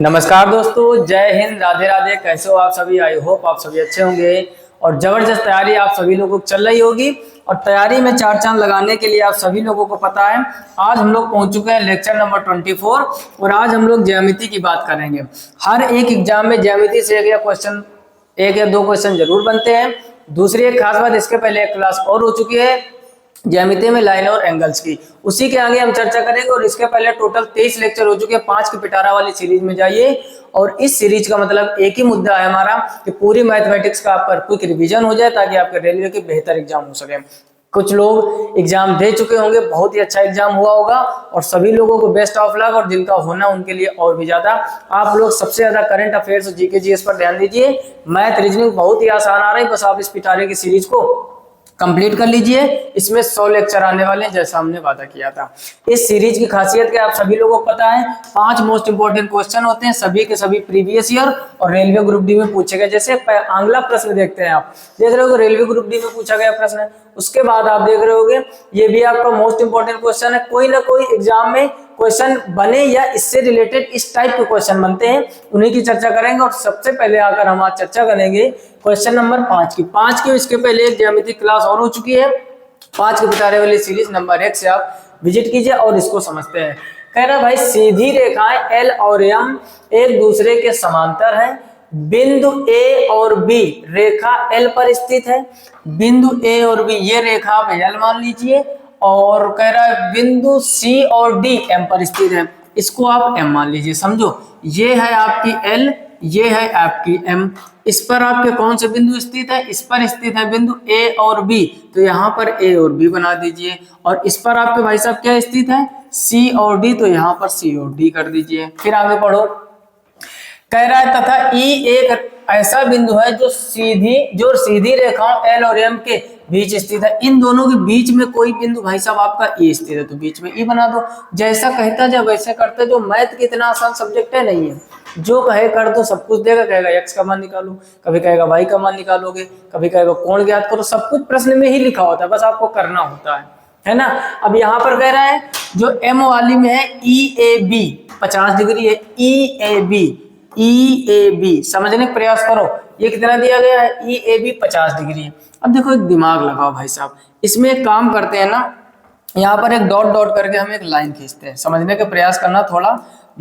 नमस्कार दोस्तों, जय हिंद, राधे राधे। कैसे हो आप सभी? आई होप आप सभी अच्छे होंगे और जबरदस्त तैयारी आप सभी लोगों को चल रही होगी। और तैयारी में चार चांद लगाने के लिए आप सभी लोगों को पता है, आज हम लोग पहुंच चुके हैं लेक्चर नंबर 24 और आज हम लोग ज्यामिति की बात करेंगे। हर एक एग्जाम में ज्यामिति से एक या दो क्वेश्चन जरूर बनते हैं। दूसरी एक खास बात, इसके पहले एक क्लास और हो चुकी है ज्यामिति में लाइन और एंगल्स की, उसी के आगे हम चर्चा करेंगे। और इसके पहले टोटल 23 लेक्चर हो चुके हैं। 5 की पिटारा वाली सीरीज में जाइए और इस सीरीज का मतलब एक ही मुद्दा है हमारा कि पूरी मैथमेटिक्स का आप पर क्विक रिवीजन हो जाए ताकि आपके रेलवे के बेहतर एग्जाम हो सके। कुछ लोग एग्जाम दे चुके होंगे, बहुत ही अच्छा एग्जाम हुआ होगा और सभी लोगों को बेस्ट ऑफ लक। और जिनका होना उनके लिए और भी ज्यादा। आप लोग सबसे ज्यादा करंट अफेयर्स और जीके जीएस पर ध्यान दीजिए। मैथ रीजनिंग बहुत ही आसान आ रही है, बस आप इस पिटारे की सीरीज को कंप्लीट कर लीजिए। इसमें 100 लेक्चर आने वाले हैं जैसा हमने वादा किया था। इस सीरीज की खासियत क्या आप सभी लोगों को पता है, 5 मोस्ट इंपोर्टेंट क्वेश्चन होते हैं, सभी के सभी प्रीवियस ईयर और रेलवे ग्रुप डी में पूछे गए। जैसे अगला प्रश्न देखते हैं, आप देख रहे हो रेलवे ग्रुप डी में पूछा गया प्रश्न है। उसके बाद आप देख रहे होगे ये भी आपका मोस्ट इंपोर्टेंट क्वेश्चन है। कोई ना कोई एग्जाम में क्वेश्चन बने या इससे रिलेटेड इस टाइप के क्वेश्चन बनते हैं, उन्हीं की चर्चा करेंगे। और सबसे पहले आकर हम आज चर्चा करेंगे क्वेश्चन नंबर 5 की। इसके पहले एक ज्यामिति क्लास और हो चुकी है। 5 के पिटारे वाली सीरीज नंबर 1 से आप विजिट कीजिए और इसको समझते हैं। कह रहा भाई, सीधी रेखाएं एल और एम एक दूसरे के समांतर हैं। बिंदु ए और बी रेखा एल पर स्थित है। बिंदु ए और बी ये रेखा आप एल मान लीजिए। और कह रहा है बिंदु सी और डी एम पर स्थित है, इसको आप एम मान लीजिए। समझो, ये है आपकी एल, ये है आपकी एम। इस पर आपके कौन से बिंदु स्थित है? इस पर स्थित है बिंदु ए और बी, तो यहाँ पर ए और बी बना दीजिए। और इस पर आपके भाई साहब क्या स्थित है? सी और डी, तो यहाँ पर सी और डी कर दीजिए। फिर आगे पढ़ो। कह रहा है तथा ई एक ऐसा बिंदु है जो सीधी रेखाओं एल और एम के बीच स्थित है। इन दोनों के बीच में कोई बिंदु भाई साहब आपका ई स्थित है, तो बीच में ई बना दो। जैसा कहता जा वैसे करते। जो मैथ की इतना आसान सब्जेक्ट है नहीं है, जो कहे कर दो, सब कुछ देगा। कहेगा एक्स का मान निकालो, कभी कहेगा वाई का मान निकालोगे, कभी कहेगा कोण ज्ञात करो। सब कुछ प्रश्न में ही लिखा होता है, बस आपको करना होता है ना। अब यहाँ पर कह रहा है जो एम वाली में है ई ए बी 50 डिग्री है। ई ए बी समझने का प्रयास करो। ये कितना दिया गया है? ई ए बी 50 डिग्री है। अब देखो, एक दिमाग लगाओ भाई साहब, इसमें एक काम करते हैं ना, यहाँ पर एक डॉट डॉट करके हम एक लाइन खींचते हैं। समझने का प्रयास करना, थोड़ा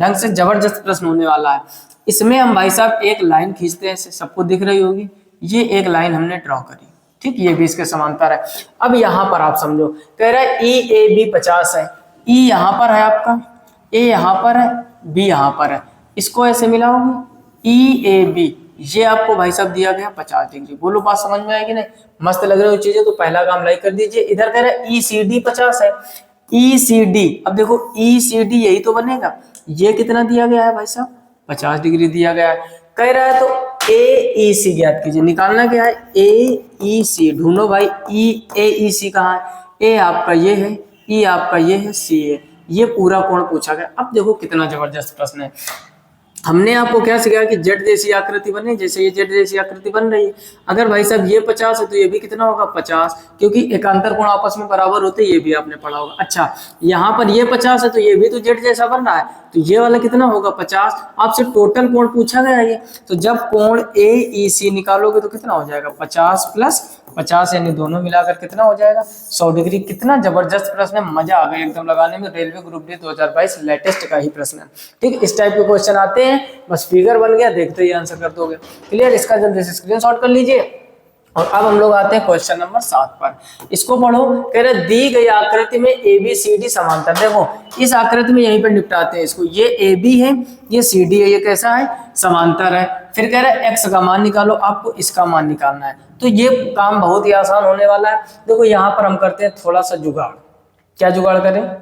ढंग से जबरदस्त प्रश्न होने वाला है। इसमें हम भाई साहब एक लाइन खींचते हैं, सबको दिख रही होगी। ये एक लाइन हमने ड्रॉ करी, ठीक, ये भी इसके समांतर है। अब यहाँ पर आप समझो, कह रहा है ई ए बी 50 है। ई यहाँ पर है आपका, ए यहाँ पर है, बी यहाँ पर है। इसको ऐसे मिलाओगे, ई ए बी, ये आपको भाई साहब दिया गया 50 डिग्री। बोलो बात समझ में आएगी नहीं? मस्त लग रही हो चीजें, तो पहला काम लाइक कर दीजिए। इधर कह रहा है ई सी डी 50 है। ई सी डी, अब देखो ई सी डी यही तो बनेगा। ये कितना दिया गया है भाई साहब? 50 डिग्री दिया गया है। कह रहा है तो ए ई सी ज्ञात कीजिए। निकालना क्या है? ए ई सी ढूंढो भाई। ई ए ई सी कहाँ है? ए आपका ये है, ई आपका ये है, सी है। ये पूरा कोण पूछा गया। अब देखो कितना जबरदस्त प्रश्न है। हमने आपको क्या सिखाया कि जेड जैसी आकृति बने, जैसे ये जेड जैसी आकृति बन रही है। अगर भाई साहब ये 50 है तो ये भी कितना होगा? 50, क्योंकि एकांतर कोण आपस में बराबर होते हैं, ये भी आपने पढ़ा होगा। अच्छा, यहाँ पर ये 50 है तो ये भी तो जेड जैसा बन रहा है, तो ये वाला कितना होगा? 50। आपसे टोटल कोण पूछा गया है ये, तो जब कोण ए ई सी निकालोगे तो कितना हो जाएगा? 50 प्लस 50, यानी दोनों मिलाकर कितना हो जाएगा? 100 डिग्री। कितना जबरदस्त प्रश्न है, मजा आ गया एकदम लगाने में। रेलवे ग्रुप डी 2022 लेटेस्ट का ही प्रश्न है, ठीक। इस टाइप के क्वेश्चन आते हैं, बस फिगर बन गया, देखते ही आंसर कर दोगे। क्लियर? इसका जल्दी से स्क्रीनशॉट कर लीजिए। और अब हम लोग आते हैं क्वेश्चन नंबर 7 पर। इसको पढ़ो। कह रहे दी गई आकृति में ए बी सी डी समांतर। देखो इस आकृति में यहीं पर निपटाते हैं इसको। ये ए बी है, ये सी डी है, ये कैसा है? समांतर है। फिर कह रहे हैं एक्स का मान निकालो, आपको इसका मान निकालना है। तो ये काम बहुत ही आसान होने वाला है। देखो यहाँ पर हम करते हैं थोड़ा सा जुगाड़। क्या जुगाड़ करें?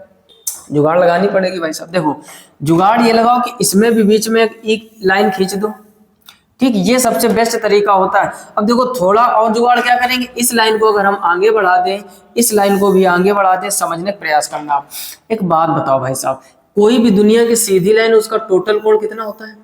जुगाड़ लगानी पड़ेगी भाई साहब। देखो जुगाड़ ये लगाओ कि इसमें भी बीच में एक लाइन खींच दो, ठीक। ये सबसे बेस्ट तरीका होता है। अब देखो थोड़ा और जुगाड़ क्या करेंगे, इस लाइन को अगर हम आगे बढ़ा दें, इस लाइन को भी आगे बढ़ा दें, समझने का प्रयास करना। आप एक बात बताओ भाई साहब, कोई भी दुनिया की सीधी लाइन, उसका टोटल कोण कितना होता है?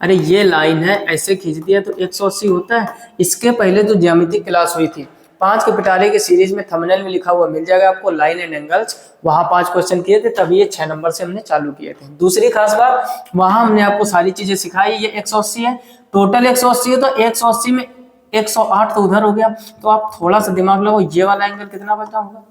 अरे ये लाइन है, ऐसे खींच दिया तो 180 होता है। इसके पहले जो ज्यामिति क्लास हुई थी 5 के पिटारे के सीरीज में थंबनेल में लिखा हुआ मिल जाएगा आपको, लाइन एंड एंगल्स। वहां 5 क्वेश्चन किए थे, तभी ये 6 नंबर से हमने चालू किए थे। दूसरी खास बात, वहां हमने आपको सारी चीजें सिखाई। ये 180 है, टोटल 180 है, तो 180 में 108 तो उधर हो गया, तो आप थोड़ा सा दिमाग लगाओ, ये वाला एंगल कितना बचा होगा?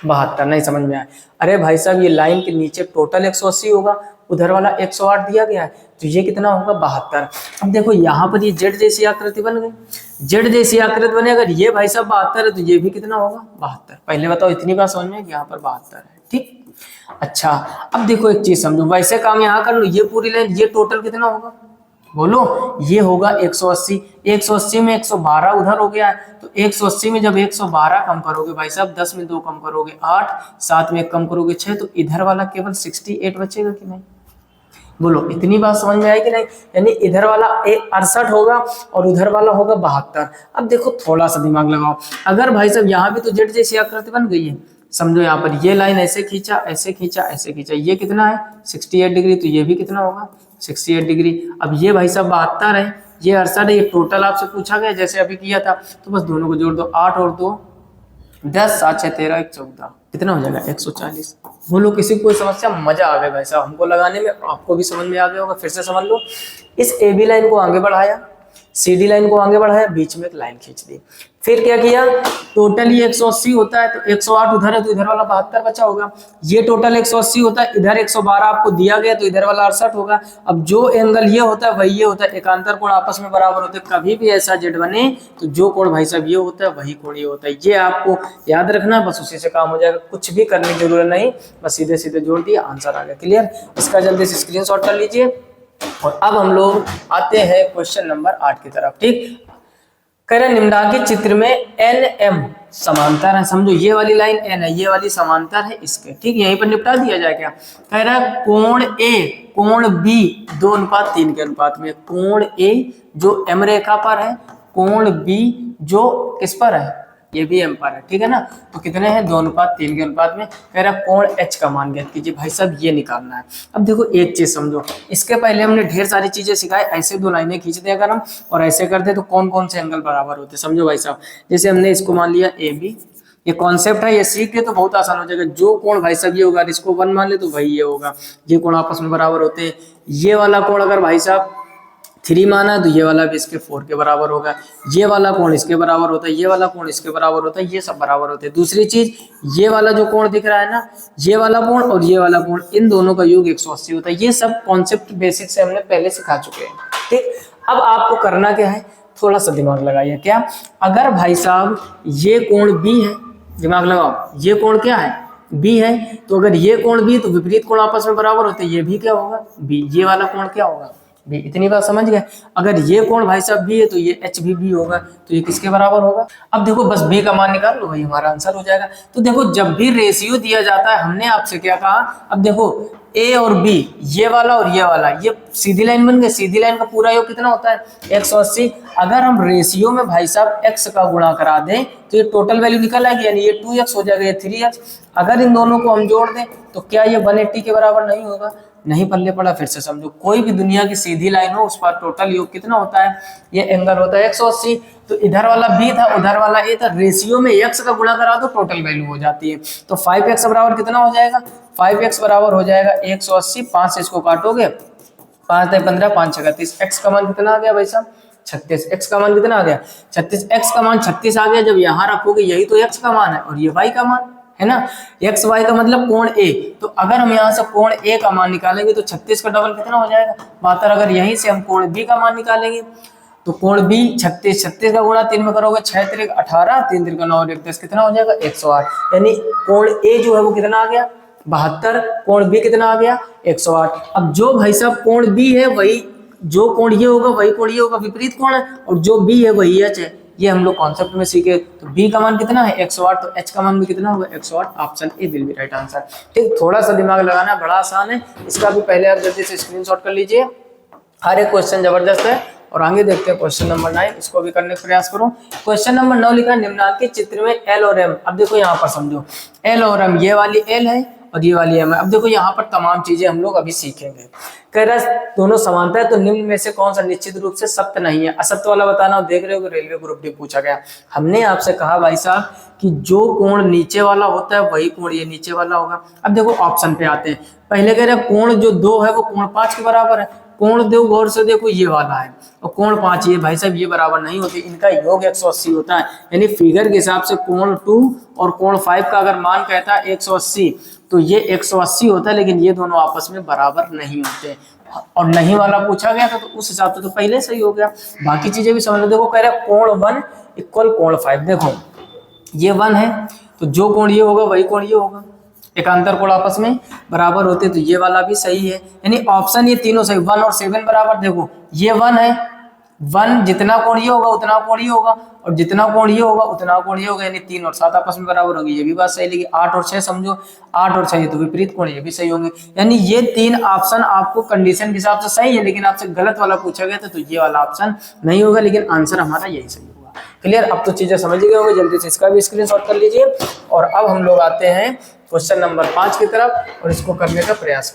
72। नहीं समझ में आया? अरे भाई साहब, ये लाइन के नीचे टोटल 180 होगा, उधर वाला 108 दिया गया है, तो ये कितना होगा? 72। अब देखो यहाँ पर ये जेड जैसी आकृति बन गई, जेड जैसी आकृति बने, अगर ये भाई साहब 72 है तो ये भी कितना होगा? 72। पहले बताओ, इतनी बात समझ में कि यहाँ पर 72 है, ठीक। अच्छा, अब देखो एक चीज समझो, वैसे काम यहाँ कर लो, ये पूरी लाइन, ये टोटल कितना होगा? बोलो, ये होगा 180। 180 में 112 उधर हो गया है, तो 180 में जब 112 कम करोगे भाई साहब, 10 में 2 कम करोगे 8, 7 में 1 कम करोगे 6, तो इधर वाला केवल 68 बचेगा कि नहीं? बोलो, इतनी बात समझ में आई कि नहीं? यानी इधर वाला 68 होगा और उधर वाला होगा 72। अब देखो थोड़ा सा दिमाग लगाओ, अगर भाई साहब यहाँ भी तो जेड जैसी आकृति बन गई है, समझो यहाँ पर ये लाइन ऐसे खींचा, ऐसे खींचा, ऐसे खींचा, ये कितना है? 68 डिग्री, तो ये भी कितना होगा? 68 डिग्री। अब ये भाई साहब 72 है, ये 68 है, ये टोटल आपसे पूछा गया जैसे अभी किया था, तो बस दोनों को जोड़ दो, 8 और 2 10, 7 6 13 1 14, कितना हो जाएगा? 140। बोलो, किसी को कोई समस्या? मजा आ गया भाई साहब हमको लगाने में, आपको भी समझ में आ गया होगा। फिर से समझ लो, इस ए बी लाइन को आगे बढ़ाया, सीडी लाइन को आगे बढ़ाया, बीच में एक लाइन खींच दी, फिर क्या किया? टोटल ये 180 होता है, तो 108 उधर है, तो इधर वाला 72 बचा होगा। ये टोटल 180 होता है, इधर 112 आपको दिया गया, तो इधर वाला 68 होगा। अब जो एंगल ये होता है वही ये होता है, एकांतर कोण आपस में बराबर होते हैं। कभी भी ऐसा जेड बने तो जो कोण भाई साहब ये होता है वही कोण ये होता है, ये आपको याद रखना, बस उसी से काम हो जाएगा, कुछ भी करने की जरूरत नहीं, बस सीधे सीधे जोड़ दिया, आंसर आ गया। क्लियर? इसका जल्दी से स्क्रीनशॉट कर लीजिए। और अब हम लोग आते हैं क्वेश्चन नंबर 8 की तरफ, ठीक। कह रहे निम्नलिखित चित्र में एन एम समांतर है, समझो ये वाली लाइन एन है, ये वाली समांतर है इसके, ठीक। यहीं पर निपटा दिया जाए क्या? कह रहा है कोण ए कोण बी 2:3 के अनुपात में, कोण ए जो एम रेखा पर है, कोण बी जो किस पर है? ये भी एम पर है, ठीक है ना। तो कितने हैं? 2:3 के अनुपात में। कह रहा कोण एच का मान ज्ञात कीजिए। भाई साहब ये निकालना है। अब देखो एक चीज समझो, इसके पहले हमने ढेर सारी चीजें सिखाई, ऐसे 2 लाइनें खींचते अगर हम और ऐसे करते तो कौन कौन से एंगल बराबर होते, समझो भाई साहब। जैसे हमने इसको मान लिया ए बी, ये कॉन्सेप्ट है, ये सीख के तो बहुत आसान हो जाएगा। जो कोण भाई साहब ये होगा, इसको 1 मान ले तो भाई ये होगा, ये कोण आपस में बराबर होते हैं। ये वाला कोण अगर भाई साहब 3 माना है तो ये वाला भी इसके 4 के बराबर होगा, ये वाला कोण इसके बराबर होता है, ये वाला कोण इसके बराबर होता है, ये सब बराबर होते हैं। दूसरी चीज, ये वाला जो कोण दिख रहा है ना, ये वाला कोण और ये वाला कोण, इन दोनों का योग 180 होता है। ये सब कॉन्सेप्ट बेसिक से हमने पहले सिखा चुके हैं, ठीक। अब आपको करना क्या है, थोड़ा सा दिमाग लगाइए। क्या? अगर भाई साहब ये कोण बी है, दिमाग लगाओ, ये कोण क्या है? बी है, तो अगर ये कोण बी तो विपरीत कोण आपस में बराबर होते हैं, ये भी क्या होगा? बी। ये वाला कोण क्या होगा? बी। इतनी बात समझ गए? अगर ये कोण भाई साहब बी है तो ये एच भी बी होगा, तो ये किसके बराबर होगा? अब देखो बस बी का मान निकाल लो, वही हमारा आंसर हो जाएगा। तो देखो जब भी रेशियो दिया जाता है, हमने आपसे क्या कहा, अब देखो ए और बी, ये वाला और ये वाला, ये सीधी लाइन बन गई, सीधी लाइन का पूरा योग कितना होता है? 180। अगर हम रेशियो में भाई साहब x का गुणा करा दें तो ये टोटल वैल्यू निकल आएगी, यानी ये 2x हो जाएगा, ये 3x। अगर इन दोनों को हम जोड़ दें तो क्या ये 180 के बराबर नहीं होगा? नहीं पल्ले पड़ा। फिर से समझो, कोई भी दुनिया की सीधी लाइन हो, उस पर टोटल योग कितना होता है? ये एंगल होता है 180। तो इधर वाला बी था, उधर वाला ए था, रेशियो में x का गुणा करा दो, टोटल वैल्यू हो जाती है। तो 5x बराबर कितना हो जाएगा? 5x बराबर हो जाएगा 180। 5 से इसको काटोगे, 5 × 15 5 × 36। x का मान कितना आ गया भाई साहब? 36। x का मान कितना आ गया? 36। x का मान 36 आ गया। जब यहाँ रखोगे यही तो x का मान है और ये y का मान है ना, एक्स वाई का मतलब कोण ए। तो अगर हम यहाँ से कोण ए का मान निकालेंगे तो 36 का डबल कितना हो जाएगा? 72। अगर यहीं से हम कोण बी का मान निकालेंगे तो कोण बी 36, 36 का गुणा 3 में करोगे, 6 × 3 = 18, 3 × 3 = 9 और 1 × 10 कितना हो जाएगा? 108। यानी कोण ए जो है वो कितना आ गया? 72। कोण बी कितना आ गया? 108। अब जो भाई साहब कोण बी है वही, जो कोण ये होगा वही कोण ये होगा, विपरीत कोण है, और जो बी है वही एच है। ये हम लोग कॉन्सेप्ट में सीखे। तो बी का मान कितना है? 108। तो एच का मान भी कितना होगा? 108। Option A will be right answer, ठीक। थोड़ा सा दिमाग लगाना, बड़ा आसान है, इसका भी पहले आप जल्दी से स्क्रीनशॉट कर लीजिए। हर एक क्वेश्चन जबरदस्त है। और आगे देखते हैं क्वेश्चन नंबर 9, इसको भी करने का प्रयास करो। क्वेश्चन नंबर 9 लिखा निम्नलिखित चित्र में एल और एम। अब देखो यहाँ पर समझो, एल और एम, ये वाली एल है और ये वाली m है। अब देखो यहाँ पर तमाम चीजें हम लोग अभी सीखेंगे। कह रहा है दोनों समानता है तो निम्न में से कौन सा निश्चित रूप से सत्य नहीं है। असत्य वाला बताना। देख रहे हो कि रेलवे ग्रुप डी पूछा गया। हमने आपसे कहा भाई साहब कि जो कोण नीचे वाला होता है वही कोण ये नीचे वाला होगा। अब देखो ऑप्शन पे आते हैं। पहले कह रहे हैं कोण जो 2 है वो कोण 5 के बराबर है। कोण दो गौर से देखो ये वाला है और कोण 5 ये भाई साहब ये बराबर नहीं होते, इनका योग 180 होता है। यानी फिगर के हिसाब से कोण 2 और कोण 5 का अगर मान कहता है 180 तो ये 180 होता है, लेकिन ये दोनों आपस में बराबर नहीं होते। और नहीं वाला पूछा गया था तो उस हिसाब से तो पहले सही हो गया। बाकी चीजें भी समझ लो। देखो कह रहा है कोण 1 इक्वल कोण 5। देखो ये 1 है तो जो कोण ये होगा वही कोण ये होगा, एकांतर कोण आपस में बराबर होते तो ये वाला भी सही है। यानी ऑप्शन ये तीनों सही। 1 और 7 बराबर। देखो ये 1 है, 1 जितना कोण ये होगा उतना कोण ये होगा और जितना कोण ये होगा उतना कोण ये होगा, यानी 3 और 7 आपस में बराबर होंगे, ये भी बात सही। लेकिन 8 और 6 समझो, 8 और 6 ये तो विपरीत कोण, ये भी सही होंगे। यानी ये 3 ऑप्शन आपको कंडीशन के हिसाब से सही है, लेकिन आपसे गलत वाला पूछा गया था तो ये वाला ऑप्शन नहीं होगा, लेकिन आंसर हमारा यही सही होगा। क्लियर? अब तो चीजें समझ गए होंगे। जल्दी से इसका भी स्क्रीनशॉट कर लीजिए। और अब हम लोग आते हैं क्वेश्चन नंबर 5 की तरफ और इसको करने का प्रयास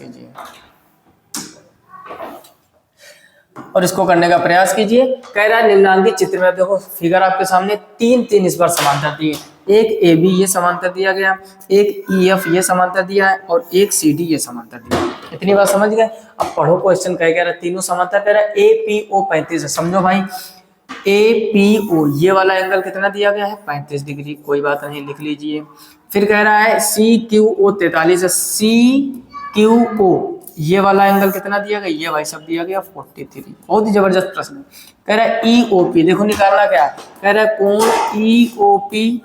कीजिए। कह रहा है निम्नांकित चित्र में देखो फिगर आपके सामने 3 इस बार समांतर दिए। एक AB ये समांतर दिया गया, एक EF ये समांतर दिया है और एक CD ये समांतर दिया है। इतनी बात समझ गए? अब पढ़ो क्वेश्चन। कह रहा है तीनों समांतर। कह रहा है APO 35 है। समझो भाई APO ये वाला एंगल कितना दिया गया है 35 डिग्री। कोई बात नहीं, लिख लीजिए। फिर कह रहा है CQO 43 है। CQO ये वाला एंगल कितना दिया गया, ये भाई सब दिया गया 43। बहुत ही जबरदस्त प्रश्न। कह रहा है EOP देखो निकालना क्या है। कह रहा है कोण EOP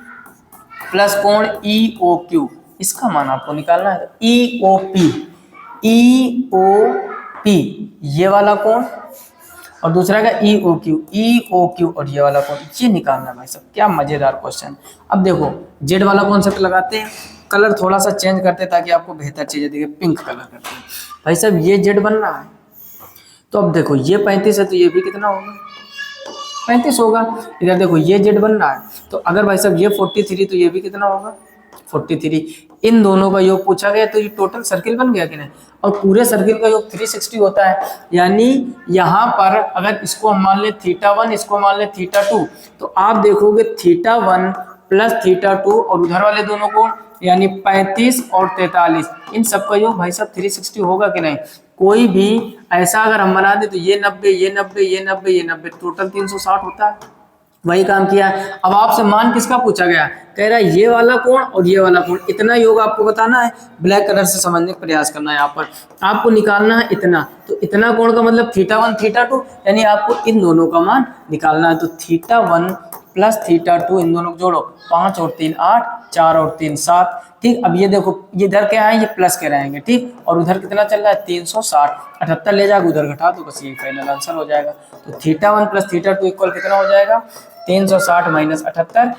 प्लस कोण EOQ, इसका मान आपको निकालना है। EOP ये वाला कोण और दूसरा का EOQ और ये वाला कोण, ये निकालना भाई साहब। क्या मजेदार क्वेश्चन। अब देखो जेड वाला कॉन्सेप्ट लगाते हैं, कलर थोड़ा सा चेंज करते हैं ताकि आपको बेहतर चीजें दिखे। पिंक कलर करते हैं भाई साहब। ये जेड बन रहा है तो अब देखो ये 35 है तो ये भी कितना होगा 35 होगा। इधर देखो ये जेड बन रहा है तो अगर भाई साहब ये 43 तो ये भी कितना होगा 43। इन दोनों का योग पूछा गया तो ये टोटल सर्किल बन गया कि नहीं। और पूरे सर्किल का योग 360 होता है। यानी यहाँ पर अगर इसको हम मान ले θ1 इसको मान ले θ2 तो आप देखोगे θ1 प्लस θ2 और उधर वाले दोनों को यानी 35 और 43 इन सब का योग भाई साहब 360 होगा कि नहीं। कोई भी ऐसा अगर हम बना दे तो ये 90 ये 90 ये 90 ये 90 टोटल 360 होता है। वही काम किया है। अब आपसे मान किसका पूछा गया। कह रहा है ये वाला कोण और ये वाला कोण, इतना योग आपको बताना है। ब्लैक कलर से समझने का प्रयास करना है। यहाँ पर आपको निकालना है इतना, तो इतना कोण का मतलब θ1 θ2 यानी आपको इन दोनों का मान निकालना है। तो θ1 प्लस θ2 इन दोनों को जोड़ो, 5 और 3 8, 4 और 3 7। ठीक, अब ये देखो ये इधर क्या है, ये प्लस के रहेंगे। ठीक, और उधर कितना चल रहा है 360, 78 ले जाकर उधर घटा दो, बस यही फाइनल आंसर हो जाएगा। तो θ1 प्लस θ2 इक्वल कितना हो जाएगा 360 माइनस 78।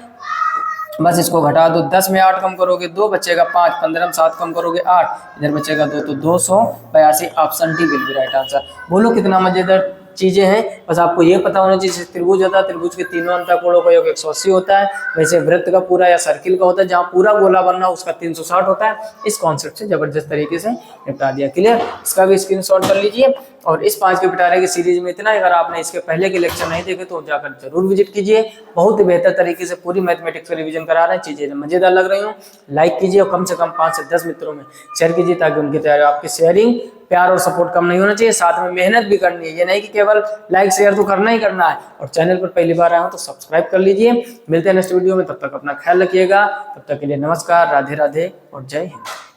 बस इसको घटा दो, 10 में 8 कम करोगे 2 बचेगा 5, 15 में 7 कम करोगे 8, इधर बचेगा 2 तो 282। Option D will be right answer. बोलो कितना मजेदार चीजें हैं। बस आपको ये पता होना चाहिए त्रिभुज होता है, त्रिभुज के तीनों अंतःकोणों का योग 180 होता है। वैसे वृत्त का पूरा या सर्किल का होता है, जहाँ पूरा गोला बनना उसका 360 होता है। इस कॉन्सेप्ट से जबरदस्त तरीके से निपटा दिया। क्लियर? इसका भी स्क्रीनशॉट कर लीजिए। और इस 5 के पिटारे की सीरीज में इतना। अगर आपने इसके पहले के लेक्चर नहीं देखे तो जाकर जरूर विजिट कीजिए। बहुत ही बेहतर तरीके से पूरी मैथमेटिक्स का रिवीजन करा रहे हैं। चीजें मजेदार लग रही हूँ, लाइक कीजिए और कम से कम 5 से 10 मित्रों में शेयर कीजिए ताकि उनकी तैयारी, आपकी शेयरिंग प्यार और सपोर्ट कम नहीं होना चाहिए। साथ में मेहनत भी करनी है, ये नहीं कि केवल लाइक शेयर तो करना ही करना है। और चैनल पर पहली बार आए हो तो सब्सक्राइब कर लीजिए। मिलते हैं नेक्स्ट वीडियो में, तब तक अपना ख्याल रखिएगा। तब तक के लिए नमस्कार, राधे राधे और जय हिंद।